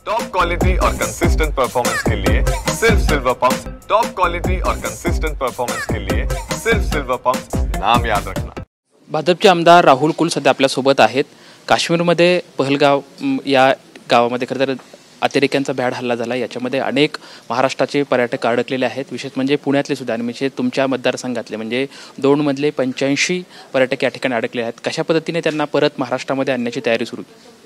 Top quality और consistent performance के लिए सिर्फ सिल्वर पंप्स। टॉप क्वालिटी और कंसिस्टेंट परफॉर्मेंस के लिए सिर्फ सिल्वर पंप्स, नाम याद रखना। भाजपचे आमदार राहुल कुल सध्या आपल्या सोबत आहेत। काश्मीरमध्ये पहलगाव या गावामध्ये खरं तर अतिरेक्यांचा भ्याड हल्ला झाला। याच्यामध्ये अनेक महाराष्ट्राचे पर्यटक अडकलेले आहेत। विशेष म्हणजे पुण्यातले सुद्धा आणि म्हणजे तुमच्या मतदारसंघातले म्हणजे 2 मधले 85 पर्यटक या ठिकाणी अडकले आहेत। कशा पद्धतीने त्यांना परत महाराष्ट्रामध्ये आणण्याची तयारी सुरू आहे?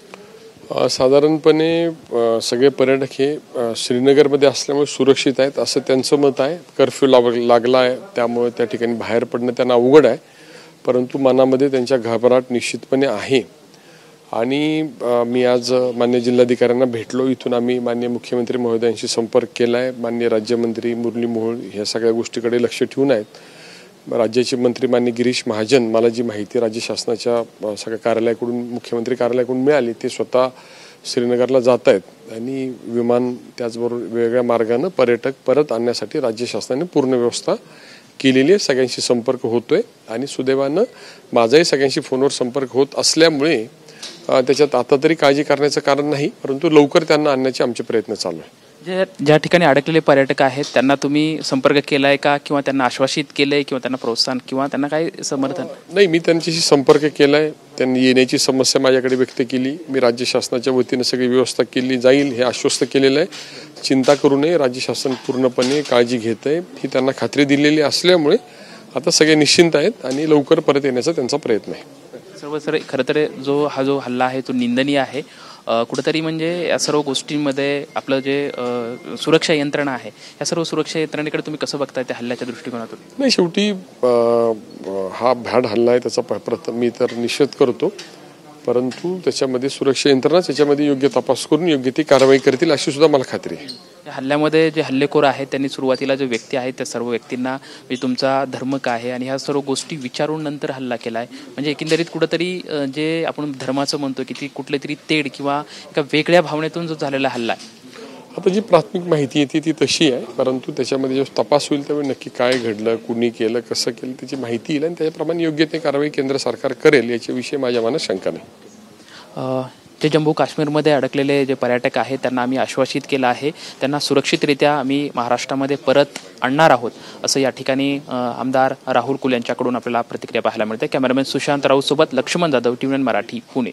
साधारणपणे सगळे पर्यटक हे श्रीनगरमध्ये असल्यामुळे सुरक्षित आहेत असं त्यांचं मत आहे। कर्फ्यू लागला आहे त्यामुळे त्या ठिकाणी बाहेर पडणं त्यांना अवघड आहे, परंतु मनामध्ये त्यांच्या घबराट निश्चितपणे आहे। आणि मी आज माननीय जिल्हाधिकाऱ्यांना भेटलो। इथून आम्ही माननीय मुख्यमंत्री महोदयांशी संपर्क केला आहे। माननीय राज्यमंत्री मुरली मोहोळ ह्या सगळ्या गोष्टीकडे लक्ष ठेवून आहेत। राज्याचे मंत्री माननीय गिरीश महाजन, मला जी माहिती राज्य शासनाच्या सगळ्या कार्यालयाकडून मुख्यमंत्री कार्यालयाकडून मिळाली ते स्वतः श्रीनगरला जात आहेत आणि विमान त्याचबरोबर वेगवेगळ्या मार्गाने पर्यटक परत आणण्यासाठी राज्य शासनाने पूर्ण व्यवस्था केलेली आहे। सगळ्यांशी संपर्क होतोय आणि सुदैवानं माझाही सगळ्यांशी फोनवर संपर्क होत असल्यामुळे त्याच्यात आता तरी काळजी करण्याचं कारण नाही, परंतु लवकर त्यांना आणण्याचे आमचे प्रयत्न चालू आहे। ज्या ठिकाणी अडकलेले पर्यटक आहेत त्यांना तुम्ही संपर्क केलाय का, किंवा त्यांना आश्वासित केलंय किंवा त्यांना प्रोत्साहन किंवा त्यांना काही समर्थन? नाही, मी त्यांच्याशी संपर्क केलाय। त्यांनी येण्याची समस्या माझ्याकडे व्यक्त केली। मी राज्य शासनाच्या वतीने सगळी व्यवस्था केली जाईल हे आश्वस्त केलेलं आहे। चिंता करू नये, राज्य शासन पूर्णपणे काळजी घेत आहे ही त्यांना खात्री दिलेली असल्यामुळे आता सगळे निश्चिंत आहेत आणि लवकर परत येण्याचा त्यांचा प्रयत्न आहे। सर खरं तर जो हल्ला आहे तो निंदनीय आहे। कुठेतरी म्हणजे या सर्व गोष्टींमध्ये आपलं जे सुरक्षा यंत्रणा आहे या सर्व सुरक्षा यंत्रणेकडे तुम्ही कसं बघताय त्या हल्ल्याच्या दृष्टिकोनातून? नाही, शेवटी हा भ्याड हल्ला आहे त्याचा मी तर निषेध करतो, परंतु त्याच्यामध्ये सुरक्षा यंत्रणाच याच्यामध्ये योग्य तपास करून योग्य ती कारवाई करतील अशी सुद्धा मला खात्री आहे। या हल्ल्यामध्ये जे हल्लेखोर आहेत त्यांनी सुरुवातीला जे व्यक्ती आहेत त्या सर्व व्यक्तींना म्हणजे तुमचा धर्म काय आहे आणि ह्या सर्व गोष्टी विचारून नंतर हल्ला केला आहे। म्हणजे एकंदरीत कुठंतरी जे आपण धर्माचं म्हणतो की ती कुठली तरी तेढ किंवा एका वेगळ्या भावनेतून जो झालेला हल्ला आहे। आता जी प्राथमिक माहिती येते ती तशी आहे, परंतु त्याच्यामध्ये जो तपास होईल त्यावेळी नक्की काय घडलं, कुणी केलं, कसं केलं त्याची माहिती येईल आणि त्याप्रमाणे योग्य ते कारवाई केंद्र सरकार करेल याच्याविषयी माझ्या मनात शंका नाही। जे जम्मू काश्मीरमध्ये अडकलेले जे पर्यटक आहेत त्यांना आम्ही आश्वासित केलं आहे, त्यांना सुरक्षितरित्या आम्ही महाराष्ट्रामध्ये परत आणणार आहोत असं या ठिकाणी आमदार राहुल कुल यांच्याकडून आपल्याला प्रतिक्रिया पाहायला मिळते। कॅमेरामॅन सुशांत राऊत सोबत लक्ष्मण जाधव, टीव्ही मराठी, पुणे।